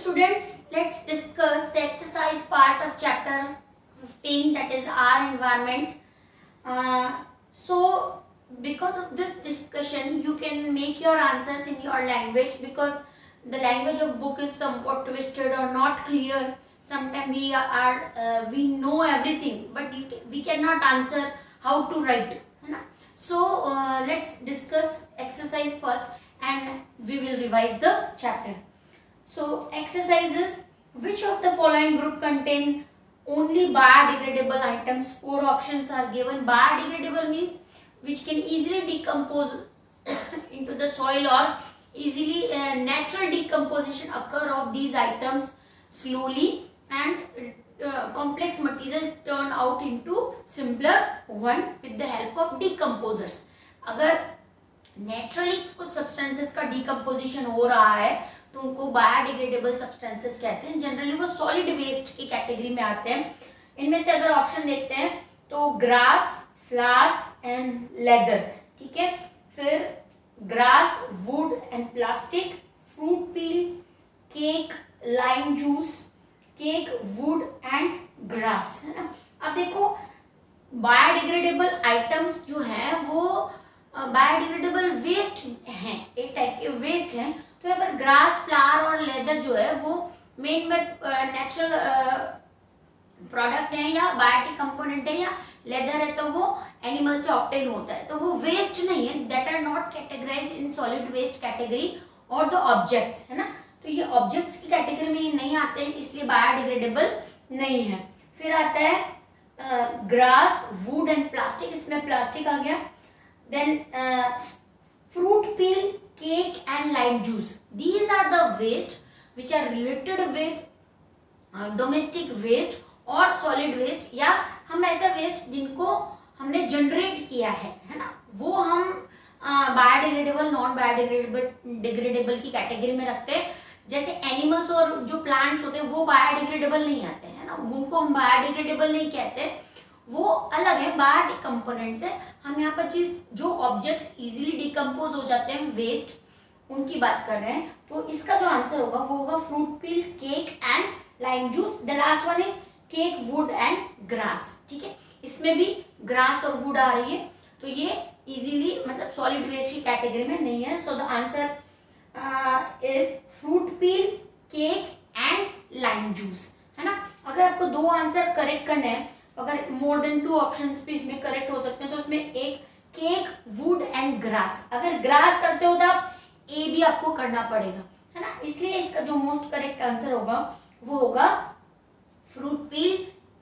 students, let's discuss the exercise part of chapter 15, that is our environment. So because of this discussion you can make your answers in your language, because the language of book is somewhat twisted or not clear. Sometimes we know everything but we cannot answer how to write, है ना? So let's discuss exercise first and we will revise the chapter. So exercises: which of the following group contain only biodegradable items? 4 options are given. Biodegradable means which can easily decompose into the soil, or easily natural decomposition occur of these items slowly, and complex material turn out into simpler one with the help of decomposers. अगर naturally कुछ substances का decomposition हो रहा है तो उनको biodegradable substances कहते हैं. जनरली वो सॉलिड वेस्ट की कैटेगरी में आते हैं. इनमें से अगर ऑप्शन देखते हैं तो ग्रास, फ्लावर्स एंड लेदर, ठीक है. फिर grass, wood and plastic, fruit peel, cake, lime juice, cake, would and grass, है ना. अब देखो बायोडिग्रेडेबल आइटम्स जो हैं वो बायोडिग्रेडेबल वेस्ट हैं, एक टाइप के वेस्ट हैं. तो यहाँ पर ग्रास, फ्लावर और लेदर जो है वो मेन में नेचुरल प्रोडक्ट है या बायोटिक कंपोनेंट है, या लेदर है तो वो एनिमल से ऑब्टेन होता है, तो वो वेस्ट नहीं है. That are not categorised in solid waste category और द ऑब्जेक्ट्स, है ना. तो ये ऑब्जेक्ट्स की कैटेगरी में नहीं आते हैं, इसलिए बायोडिग्रेडेबल नहीं है. फिर आता है ग्रास, वुड एंड प्लास्टिक, इसमें प्लास्टिक आ गया. Then fruit peel, cake and lime juice, these are the waste which are related with domestic waste और सॉलिड वेस्ट, या हम ऐसा वेस्ट जिनको हमने जनरेट किया है ना, वो हम बायोडिग्रेडेबल, नॉन बायोडिग्रेडेबल की कैटेगरी में रखते हैं. जैसे एनिमल्स और जो प्लांट्स होते हैं वो बायोडिग्रेडेबल नहीं आते हैं ना, उनको हम बायोडिग्रेडेबल नहीं कहते, वो अलग है, बायोटिक कंपोनेंट्स है. हम यहाँ पर जो ऑब्जेक्ट्स इजीली डिकम्पोज हो जाते हैं वेस्ट, उनकी बात कर रहे हैं. तो इसका जो आंसर होगा वो होगा fruit peel, cake and lime juice. The last one is cake, would and grass, ठीक है. इसमें भी ग्रास और वुड आ रही है, तो ये इजीली मतलब सॉलिड वेस्ट की कैटेगरी में नहीं है. सो the answer is fruit peel, cake and lime juice, है ना. अगर आपको 2 आंसर करेक्ट करने हैं, अगर मोर देन 2 ऑप्शंस भी इसमें करेक्ट हो सकते हैं, तो इसमें एक केक, वुड एंड ग्रास. अगर ग्रास करते हो तो आप ए भी आपको करना पड़ेगा, है ना. इसलिए इसका जो मोस्ट करेक्ट आंसर होगा वो होगा fruit peel,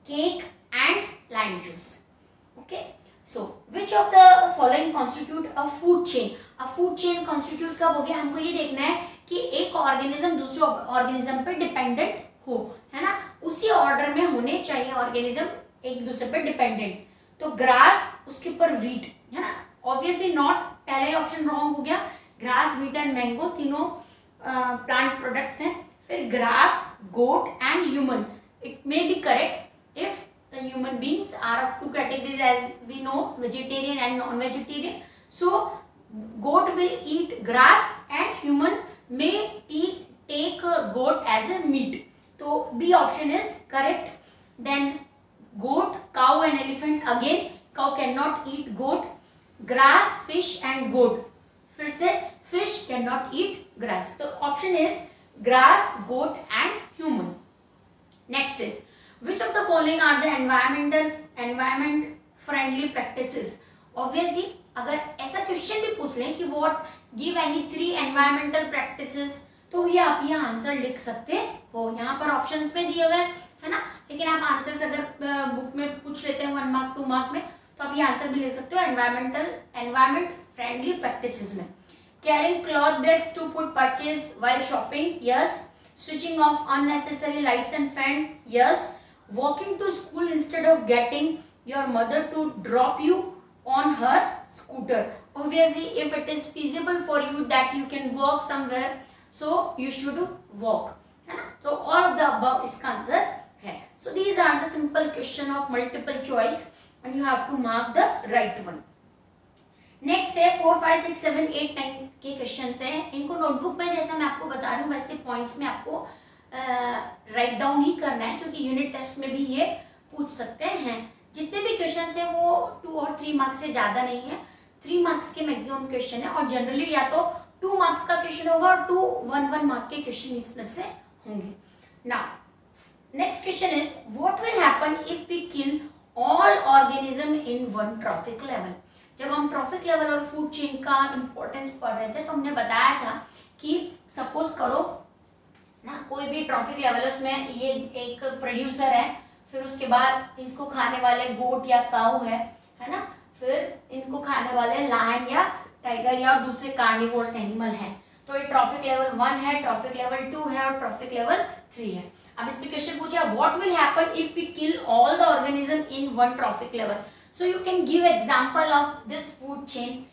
cake and lime juice. Okay. So which of the following constitute a food chain? A food chain constitute कब हो गया? हमको ये देखना है कि एक ऑर्गेनिज्म दूसरे ऑर्गेनिज्म पे डिपेंडेंट हो, है ना. उसी ऑर्डर में होने चाहिए ऑर्गेनिज्म एक दूसरे पर डिपेंडेंट. तो ग्रास, उसके ऊपर वीट, है ना. ऑब्वियसली नॉट, पहले ऑप्शन रॉन्ग हो गया. ग्रास, वीट एंड मैंगो तीनों प्लांट प्रोडक्ट्स हैं. फिर grass, goat and human. It may be correct if the human beings are of 2 categories, as we know, vegetarian and non-vegetarian. So goat will eat grass and human may take goat as a meat. So B option is correct. Then goat, cow and elephant, again cow cannot eat goat. Grass, fish and goat, फिर से fish cannot eat grass. तो option is grass, goat and human. Next is which of the following are the environment friendly practices? Obviously अगर ऐसा question भी पूछ लें कि what give any 3 environmental practices, तो ये आप यहाँ आंसर लिख सकते हो. यहाँ पर ऑप्शंस में दिए हुए हैं, है ना. लेकिन आप आंसर्स अगर बुक में पूछ लेते हैं 1 मार्क 2 मार्क में, तो आप ये आंसर भी लिख सकते हो एनवायरमेंट फ्रेंडली प्रैक्टिसेस में. Carrying cloth bags to put purchase while shopping, yes. Switching off unnecessary lights and fan, yes. Walking to school instead of getting your mother to drop you on her scooter. Obviously if it is feasible for you that you can walk somewhere, so you should walk, है ना. तो all of the above इसका answer है. So these are the simple question of multiple choice and you have to mark the right one. Next है 4, 5, 6, 7, 8, 9 के question हैं. इनको notebook में जैसे मैं आपको बता रही हूँ वैसे पॉइंट्स में आपको राइट डाउन ही करना है, क्योंकि यूनिट टेस्ट में भी ये पूछ सकते हैं। जितने भी क्वेश्चन है वो 2 और 3 मार्क्स से ज़्यादा नहीं है, 3 मार्क्स के मैक्सिमम क्वेश्चन है, और जनरली या तो 2 मार्क्स का क्वेश्चन होगा और 2 1 मार्क के क्वेश्चन इसमें से होंगे। Now next question is what will happen if we kill all organism in one trophic level. जब हम ट्रॉफिक लेवल और फूड चेन का इंपॉर्टेंस पढ़ रहे थे तो हमने बताया था कि सपोज करो ना कोई भी ट्रॉफिक लेवल है, उसमें ये एक प्रोड्यूसर है, फिर उसके बाद इसको खाने वाले गोट या काऊ है ना, फिर इनको खाने वाले लायन या टाइगर या दूसरे कार्निवोरस एनिमल हैं। तो ये ट्रॉफिक लेवल 1 है, ट्रॉफिक लेवल 2 है और ट्रॉफिक लेवल 3 है। अब इसमें क्वेश्चन पूछा what will happen if we kill all the organism in one trophic level. So you can give example of this food chain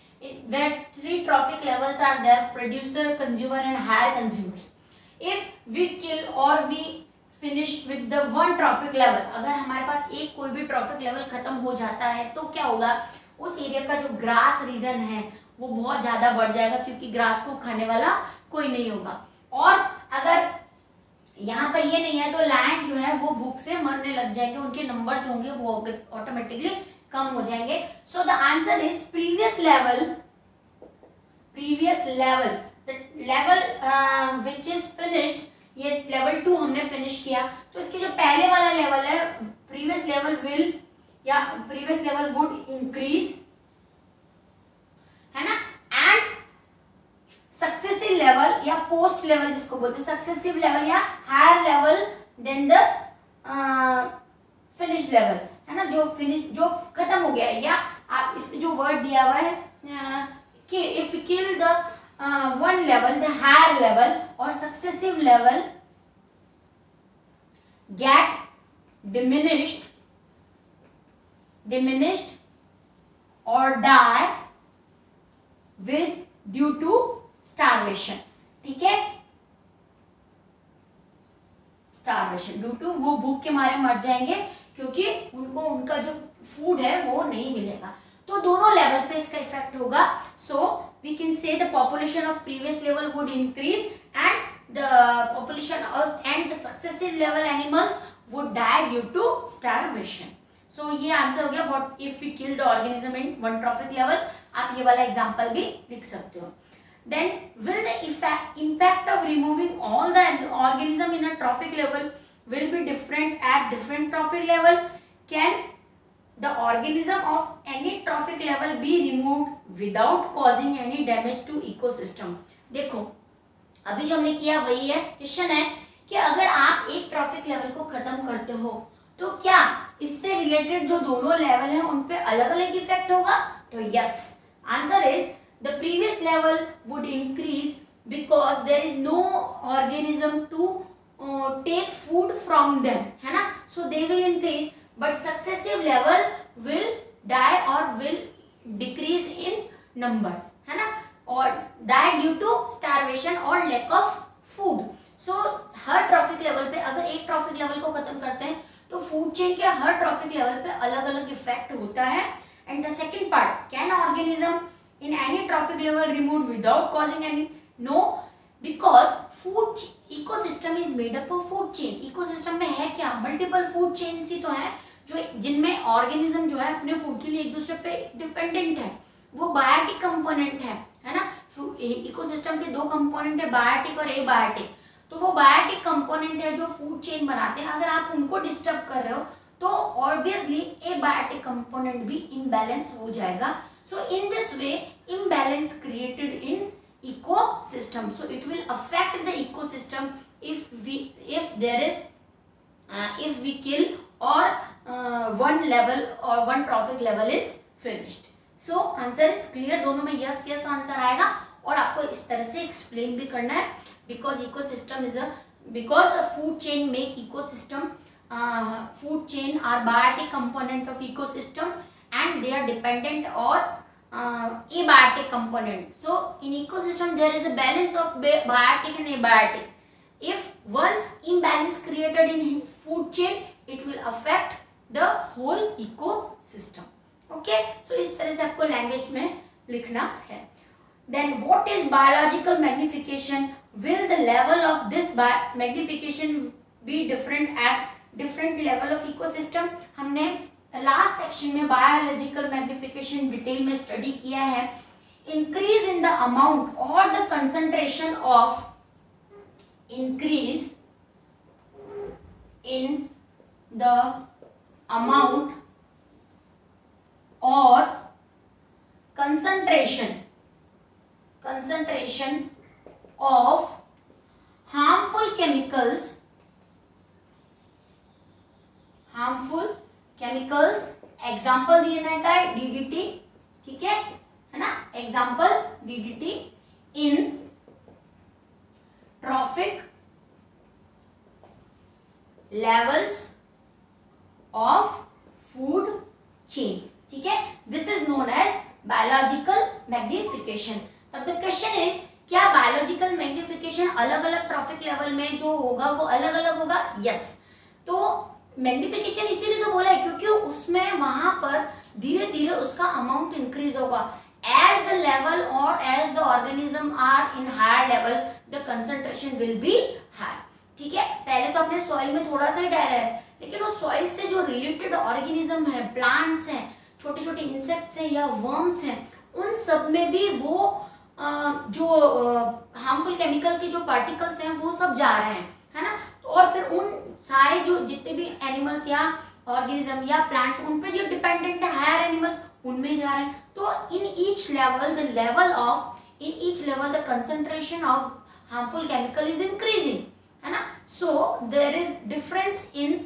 where 3 trophic levels are there: producer, consumer and higher consumers. If we kill or we finish with the one trophic level, अगर हमारे पास एक कोई भी trophic level खत्म हो जाता है तो क्या होगा, उस एरिया का जो ग्रास रीजन है वो बहुत ज्यादा बढ़ जाएगा, क्योंकि ग्रास को खाने वाला कोई नहीं होगा। और अगर यहाँ पर ये नहीं है तो लायन जो है वो भूख से मरने लग जाएंगे, उनके नंबर्स होंगे वो ऑटोमेटिकली कम हो जाएंगे। सो the answer is previous level, the level which is finished, ये लेवल 2 हमने फिनिश किया, तो इसके जो पहले वाला लेवल है प्रीवियस लेवल विल या प्रीवियस लेवल वुड इंक्रीज, है ना, एंड सक्सेसिव लेवल या पोस्ट लेवल जिसको बोलते हैं, सक्सेसिव लेवल या higher level then the finish level, है ना, जो खत्म हो गया है। या आप इसमें जो वर्ड दिया हुआ है कि if you kill the one level the higher level और successive level get diminished or die with due to starvation, ठीक है, starvation ड्यू टू, वो भूख के मारे मर जाएंगे क्योंकि उनको उनका जो फूड है वो नहीं मिलेगा। तो दोनों लेवल पे इसका इफेक्ट होगा। So we can say the population of previous level would increase and the population of and the successive level animals would die due to starvation. सो ये आंसर हो गया what if we kill the organism in one trophic level. आप ये वाला example भी लिख सकते हो। Then will the impact of removing all the organism in a trophic level will be different at different trophic level? Can the organism of any trophic level be removed without causing any damage to ecosystem? देखो अभी जो हमने किया वही है। Question है कि अगर आप एक ट्रॉफिक लेवल को खत्म करते हो तो क्या इससे रिलेटेड जो दोनों लेवल हैं उन पे अलग अलग इफेक्ट होगा? तो yes, answer is the previous level would increase because there is no organism to take food from them, है ना, so they will increase, but successive level will die or will decrease in numbers, है ना, और die due to starvation or lack of food. so her trophic level पे अगर एक trophic level को खत्म करते हैं तो फूड चेन के हर ट्रॉफिक लेवल पे अलग अलग इफेक्ट होता है। And the second part, can organism in any trophic level removed without causing any? No, because food ecosystem is made up of food chain. ecosystem में है क्या, मल्टीपल फूड चेन ही तो है जो जिनमें ऑर्गेनिज्म जो है अपने फूड के लिए एक दूसरे पे डिपेंडेंट है, वो बायोटिक कंपोनेंट है ना। इकोसिस्टम के दो कंपोनेंट है, बायोटिक और एबायोटिक। तो वो बायोटिक कंपोनेंट है जो फूड चेन बनाते हैं, अगर आप उनको डिस्टर्ब कर रहे हो तो ऑब्वियसली एबायोटिक कंपोनेंट भी इम्बैलेंस हो जाएगा। So in this way, imbalance created in ecosystem. So it will affect the ecosystem if we kill or one level or one trophic level is finished. So answer is clear, दोनों में yes yes answer आएगा और आपको इस तरह से explain भी करना है because ecosystem is because a food chain make ecosystem. Food chain are biotic component of ecosystem and they are dependent on abiotic component. So in ecosystem there is a balance of biotic and abiotic. If once imbalance created in food chain, it will affect the whole ecosystem. Okay, so इस तरह से आपको language में लिखना है। then what is biological magnification? Will the level of this magnification be different at different level of ecosystem? हमने last section में biological magnification detail में स्टडी किया है. इंक्रीज इन द अमाउंट और the concentration of, increase in the amount और concentration of harmful chemicals, example दिया है DDT, ठीक है ना, example DDT in trophic levels of food chain, ठीक है. This is known as biological magnification. अब द क्वेश्चन इज, क्या बायोलॉजिकल मैग्निफिकेशन अलग अलग ट्रॉफिक लेवल में जो होगा वो अलग अलग होगा? यस. तो मैग्निफिकेशन इसीलिए तो बोला है क्योंकि उसमें वहां पर धीरे धीरे उसका अमाउंट इंक्रीज होगा. एज द लेवल और as the organism are in higher level, the concentration will be high, ठीक है. पहले तो अपने सॉइल में थोड़ा सा ही डाला है, लेकिन उस सॉइल से जो रिलेटेड ऑर्गेनिज्म है, प्लांट्स हैं, छोटे छोटे इंसेक्ट्स हैं या वर्म्स हैं, उन सब में भी वो जो हार्मफुल केमिकल के जो पार्टिकल्स हैं वो सब जा रहे हैं, है ना. और फिर उन सारे जो जितने भी एनिमल्स या ऑर्गेनिज्म या प्लांट्स उन पे जो डिपेंडेंट है हायर एनिमल्स, उनमें जा रहे हैं. तो in each level the concentration of harmful chemical is increasing, है ना. So there is difference in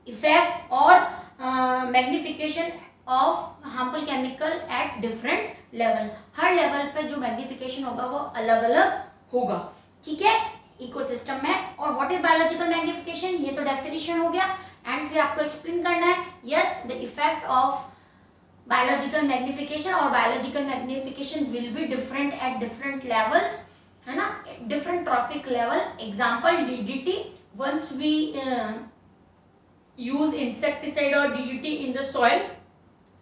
effect और magnification of harmful chemical at different level. हर लेवल पे जो मैग्निफिकेशन होगा वो अलग अलग होगा, ठीक है, इकोसिस्टम में. और व्हाट इज बायोलॉजिकल मैग्निफिकेशन, ये तो डेफिनेशन हो गया. एंड फिर आपको एक्सप्लेन करना है, yes, the effect of biological magnification, और biological magnification will be different at different levels, है ना, different trophic level. Example DDT, once we use insecticide or DDT in the soil,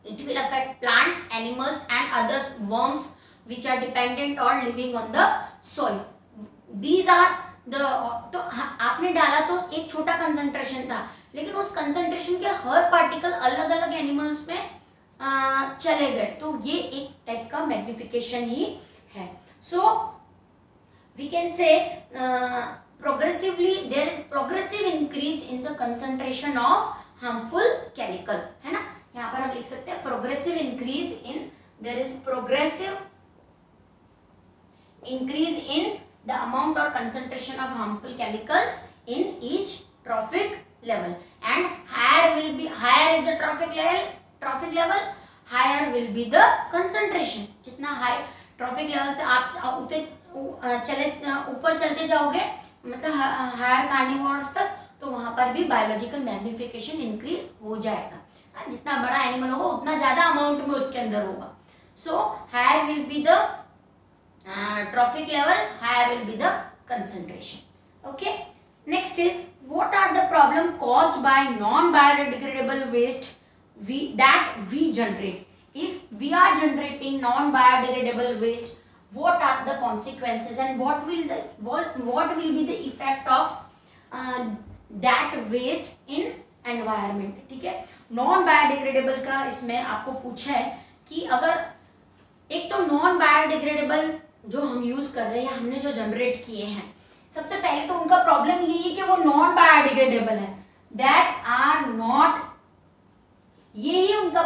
it will affect plants, animals and other worms which are dependent or living on the soil. These are the, तो आपने डाला तो एक छोटा concentration था, लेकिन उस concentration के हर पार्टिकल अलग अलग एनिमल्स में चले गए, तो ये एक टाइप का मैग्निफिकेशन ही है. So we can say progressively there is progressive increase in the concentration of harmful chemical, है ना. यहाँ पर हम लिख सकते हैं progressive increase in, there is progressive increase in the amount or concentration of harmful chemicals in each trophic level, and higher is the trophic level, higher will be the concentration. जितना high trophic level से आप ऊपर चलते जाओगे, मतलब higher carnivorous तक, तो वहां पर भी बायोलॉजिकल मैग्निफिकेशन इंक्रीज हो जाएगा. जितना बड़ा एनिमल होगा उतना ज्यादा अमाउंट में उसके अंदर होगा. So higher will be the trophic level, higher will be the concentration. Okay, next is, what are the problem caused by non biodegradable waste that we generate? If we are generating non biodegradable waste, what are the consequences and what will be the effect of that waste in environment? ठीक है, non biodegradable का इसमें आपको पूछा है कि अगर एक तो नॉन बायोडिग्रेडेबल जो हम यूज कर रहे हैं, हमने जो जनरेट किए हैं, सबसे पहले तो उनका प्रॉब्लम यही है कि वो नॉन बायोडिग्रेडेबल है, दैट आर नॉट, यही उनका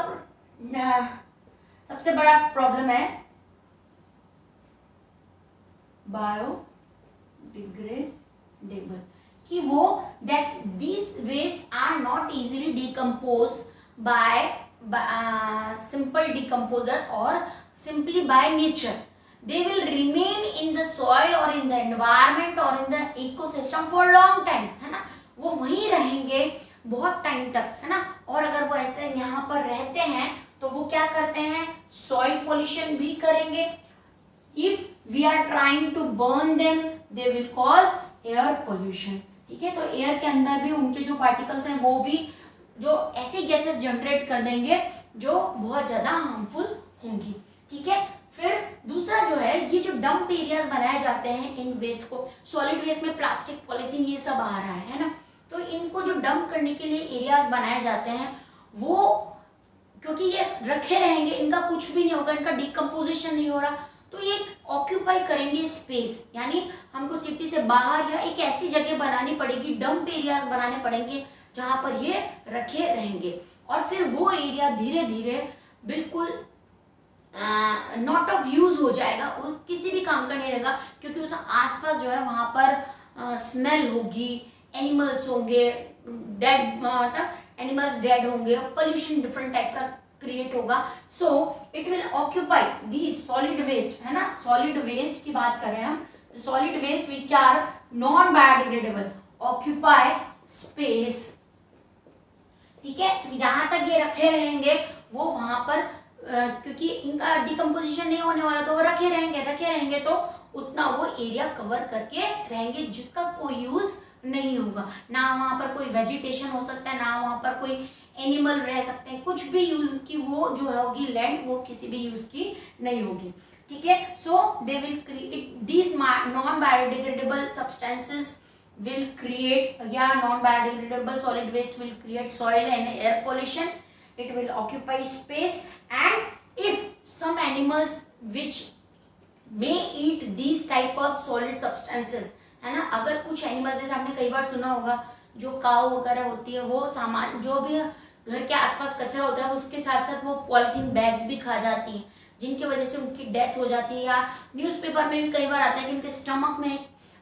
सबसे बड़ा प्रॉब्लम है, बायोडिग्रेडेबल, कि वो that this waste are not easily decompose by simple decomposers or simply by nature. They will remain in the soil or in the environment or in the ecosystem for long time, है ना, वो वहीं रहेंगे बहुत time तक, है ना. और अगर वो ऐसे यहाँ पर रहते हैं तो वो क्या करते हैं, सॉइल पोल्यूशन भी करेंगे. If we are trying to burn them they will cause air pollution. ठीक है, तो एयर के अंदर भी उनके जो पार्टिकल्स हैं वो भी जो ऐसी गैसेस जनरेट कर देंगे जो बहुत ज्यादा हार्मफुल होंगी. ठीक है, फिर दूसरा जो डंप एरियाज बनाए जाते हैं इन वेस्ट को, सॉलिड वेस्ट में प्लास्टिक, पॉलीथीन ये सब आ रहा है ना, तो इनको जो डंप करने के लिए एरियाज बनाए जाते हैं वो, क्योंकि ये रखे रहेंगे, इनका कुछ भी नहीं होगा, इनका डिकम्पोजिशन नहीं हो रहा, तो ये ऑक्यूपाई करेंगे स्पेस, यानी हमको सिटी से बाहर या एक ऐसी जगह बनानी पड़ेगी, डंप एरियाज बनाने पड़ेंगे जहां पर ये रखे रहेंगे, और फिर वो एरिया धीरे धीरे बिल्कुल नॉट ऑफ यूज हो जाएगा, वो किसी भी काम का नहीं रहेगा, क्योंकि उस आसपास जो है वहां पर स्मेल होगी, एनिमल्स होंगे डेड, मतलब एनिमल्स डेड होंगे, पोल्यूशन डिफरेंट टाइप का क्रिएट होगा, so it will occupy the solid waste, है ना, सॉलिड वेस्ट की बात कर रहे हैं हम, solid waste which are non biodegradable occupy space, ठीक है, तो जहां तक ये रखे रहेंगे वो वहां पर क्योंकि इनका डिकम्पोजिशन नहीं होने वाला, तो वो रखे रहेंगे तो उतना वो एरिया कवर करके रहेंगे जिसका कोई यूज नहीं होगा, ना वहां पर कोई वेजिटेशन हो सकता है, ना वहां पर कोई एनिमल रह सकते हैं, कुछ भी यूज की वो जो होगी लैंड वो किसी भी यूज की नहीं होगी, ठीक है। So they will create these non biodegradable substances will create, non-biodegradable solid waste will create soil and air pollution, it will occupy space, and if some animals which may eat these type of solid substances, है ना, अगर कुछ animals, जैसे आपने कई बार सुना होगा जो काऊ वगैरह होती है वो सामान, जो भी घर के आसपास कचरा होता है उसके साथ साथ वो पॉलीथीन बैग्स भी खा जाती हैं, जिनकी वजह से उनकी डेथ हो जाती है, या न्यूज़पेपर में भी कई बार आता है कि उनके स्टमक में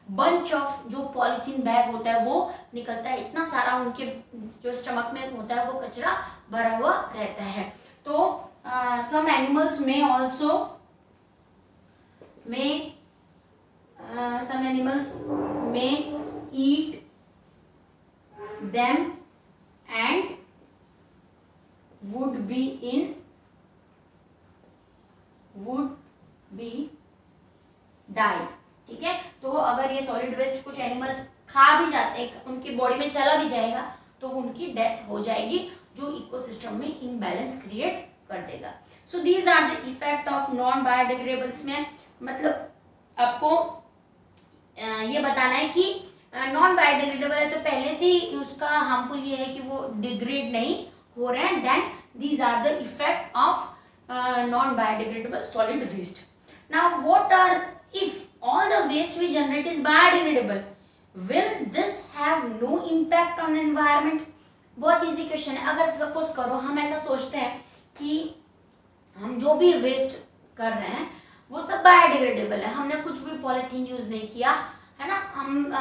बंच ऑफ जो पॉलीथीन बैग होता है वो निकलता है, इतना सारा उनके जो स्टमक में होता है वो कचरा भरा हुआ रहता है। तो सम एनिमल्स में also some animals may eat them and would be die, ठीक है। तो अगर ये सॉलिड वेस्ट कुछ एनिमल्स खा भी जाते हैं, उनकी बॉडी में चला भी जाएगा तो उनकी डेथ हो जाएगी, जो इकोसिस्टम में इम्बैलेंस क्रिएट कर देगा। So these are the effect of non biodegradables में, मतलब आपको ये बताना है कि नॉन बायोडिग्रेडेबल है तो पहले से ही उसका हार्मफुल ये है कि वो डिग्रेड नहीं हो रहे हैं, then these are the effect of non biodegradable solid waste. Now what are, if all the waste we generate is biodegradable, will this have no impact on environment? बहुत इजी क्वेश्चन है। अगर suppose करो हम ऐसा सोचते हैं कि हम जो भी वेस्ट कर रहे हैं वो सब बायोडिग्रेडेबल है, हमने कुछ भी पॉलीथीन यूज नहीं किया, है ना, हम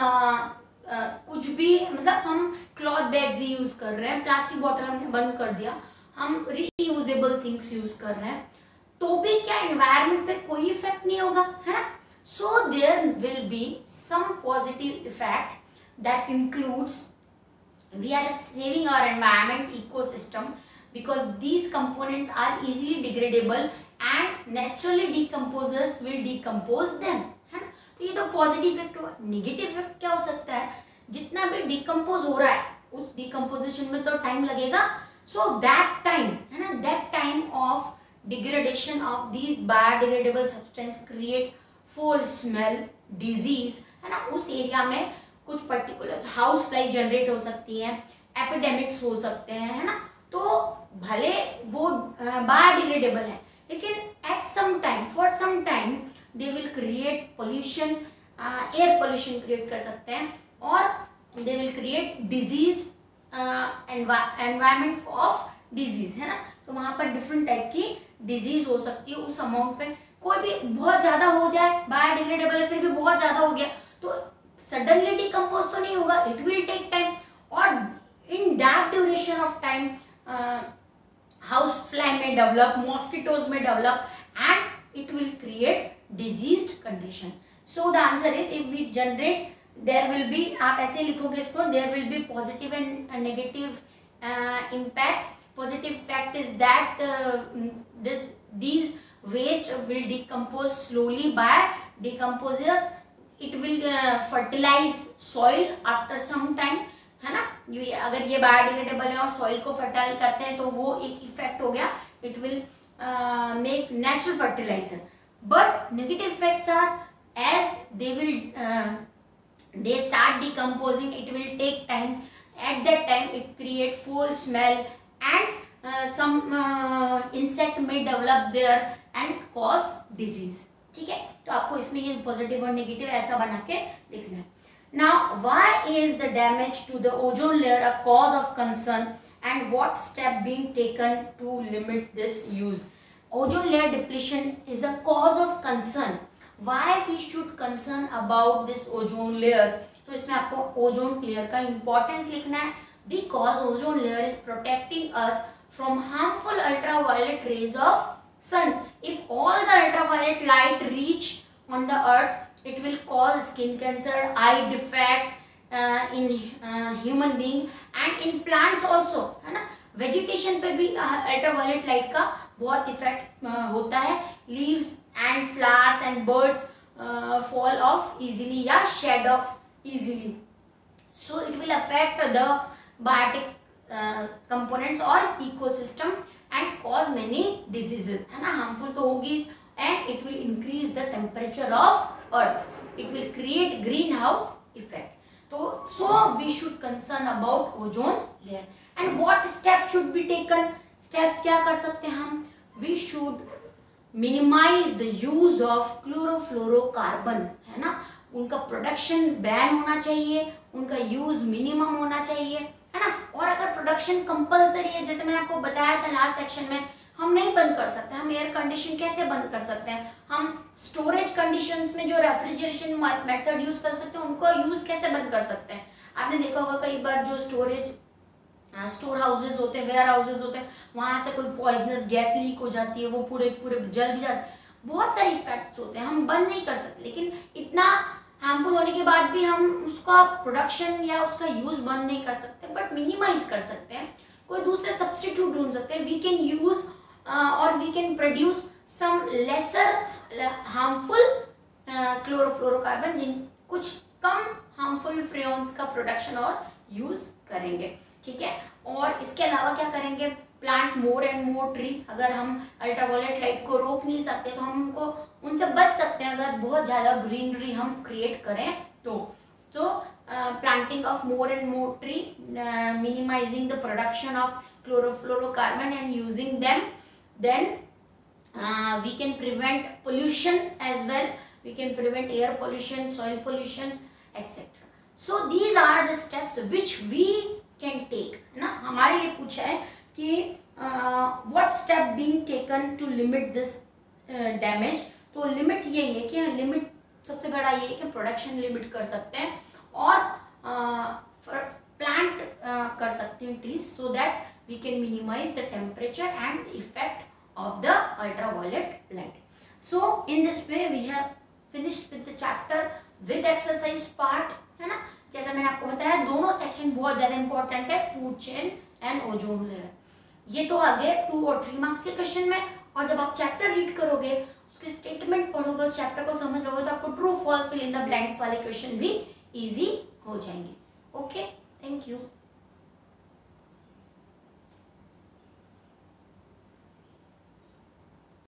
कुछ भी, मतलब हम क्लॉथ बैग्स ही यूज कर रहे हैं, प्लास्टिक बॉटल हमने बंद कर दिया, हम रीयूजेबल थिंग्स यूज कर रहे हैं, तो भी क्या एनवायरनमेंट पे कोई इफेक्ट नहीं होगा, है ना। So there will be some positive effect that includes we are saving our environment ecosystem because these components are easily degradable and naturally decomposers will decompose them, है ना। तो ये तो पॉजिटिव इफेक्ट हुआ। नेगेटिव इफेक्ट क्या हो सकता है, जितना भी डिकम्पोज हो रहा है उस डिकम्पोजिशन में तो टाइम लगेगा, सो दैट टाइम, है ना, that time of degradation of these biodegradable substance create full smell disease, है ना, उस एरिया में कुछ पर्टिकुलर हाउस फ्लाई जनरेट हो सकती है, एपिडेमिक्स हो सकते हैं, है ना। तो भले वो बायोडिग्रेडेबल है लेकिन at some time, for some time they will create pollution, air pollution create कर सकते हैं, और they will create disease, environment of disease, है ना। तो वहां पर डिफरेंट टाइप की डिजीज हो सकती है उस अमाउंट पे, कोई भी बहुत ज्यादा हो जाए, बायोडिग्रेडेबल है फिर भी बहुत ज्यादा हो गया तो सडनली डिकम्पोज तो नहीं होगा, इट विल टेक टाइम, और in that duration of time house fly में डेवलप, मॉस्किटोज में develop, and it will create diseased condition. So the answer is if we generate, there will be, आप ऐसे लिखोगे इसको, there will be positive and negative impact. Positive fact is that these waste will decompose slowly by decomposer. It will fertilize soil after some time, है ना। ये अगर ये biodegradable है और सॉइल को फर्टाइल करते हैं तो वो एक इफेक्ट हो गया, it will make natural fertiliser. but negative effects are as they start decomposing, it will take time. At that time it create foul smell and some insect may develop there and cause disease. ठीक है, तो आपको इसमें ये positive और negative ऐसा बना के लिखना है. Now why is the damage to the ozone layer a cause of concern and what step being taken to limit this use? Ozone layer depletion is a cause of concern. Why we should concern about this ozone layer? तो इसमें आपको ozone layer का importance लिखना है. Because ozone layer is protecting us from harmful ultraviolet rays of sun. If all the ultraviolet light reach on the earth, it will cause skin cancer, eye defects in human being and in plants also, है ना. Vegetation पे भी ultraviolet light का बहुत effect होता है. Leaves and flowers and birds fall off easily या shed off easily. So it will affect the biotic components or ecosystem and cause many diseases, है ना. harmful तो होगी and it will increase the temperature of earth. It will create greenhouse effect. So we should concern about ozone layer. And what steps should be taken? Steps क्या कर सकते हैं हम? We should minimize the use of chlorofluorocarbon, है ना. उनका production ban होना चाहिए, उनका यूज मिनिमम होना चाहिए, है ना. और अगर प्रोडक्शन कंपलसरी है, जैसे मैंने आपको बताया था लास्ट सेक्शन में, हम नहीं बंद कर सकते. हम एयर कंडीशन कैसे बंद कर सकते हैं? हम स्टोरेज कंडीशंस में जो रेफ्रिजरेशन मेथड यूज कर सकते हैं, उनको यूज कैसे बंद कर सकते हैं? आपने देखा होगा कई बार जो स्टोर हाउसेज होते हैं, वेयर हाउसेज होते हैं, वहां से कोई पॉइजनस गैस लीक हो जाती है, वो पूरे जल भी जाते हैं. बहुत सारे इफेक्ट्स होते हैं, हम बंद नहीं कर सकते. लेकिन इतना हार्मफुल होने के बाद भी हम उसका प्रोडक्शन या उसका यूज बंद नहीं कर सकते, बट मिनिमाइज कर सकते हैं. कोई दूसरे सब्स्टिट्यूट ढूंढ सकते हैं. वी कैन यूज और we can produce some lesser harmful chlorofluorocarbon, जिन कुछ कम हार्मफुल फ्रेओन्स का प्रोडक्शन और यूज करेंगे. ठीक है. और इसके अलावा क्या करेंगे? Plant more and more tree. अगर हम अल्ट्रावायलेट लाइट को रोक नहीं सकते तो हम उनको उनसे बच सकते हैं अगर बहुत ज़्यादा ग्रीनरी हम क्रिएट करें तो. Planting of more and more tree, minimising the production of chlorofluorocarbon and using them, then we can prevent pollution as well. We can prevent air pollution, soil pollution, etc. So these are the steps which we can take, है ना. हमारे लिए पूछा है कि what step being taken to limit this damage. तो limit यही है कि लिमिट सबसे बड़ा ये है कि प्रोडक्शन लिमिट कर सकते हैं और प्लांट कर सकते हैं trees, so that we can minimise the temperature and the effect of the ultraviolet light. So in this way we have finished with the chapter with exercise part, है ना. जैसा मैंने आपको बताया दोनों सेक्शन बहुत ज़्यादा इंपॉर्टेंट है, food chain and ozone layer. ये तो आगे 2 और 3 मार्क्स के क्वेश्चन में. और जब आप चैप्टर रीड करोगे, उसके स्टेटमेंट पढ़ोगे, उस चैप्टर को समझ लोगे, तो आपको true false fill in the blanks वाले क्वेश्चन भी इजी हो जाएंगे. Okay, thank you.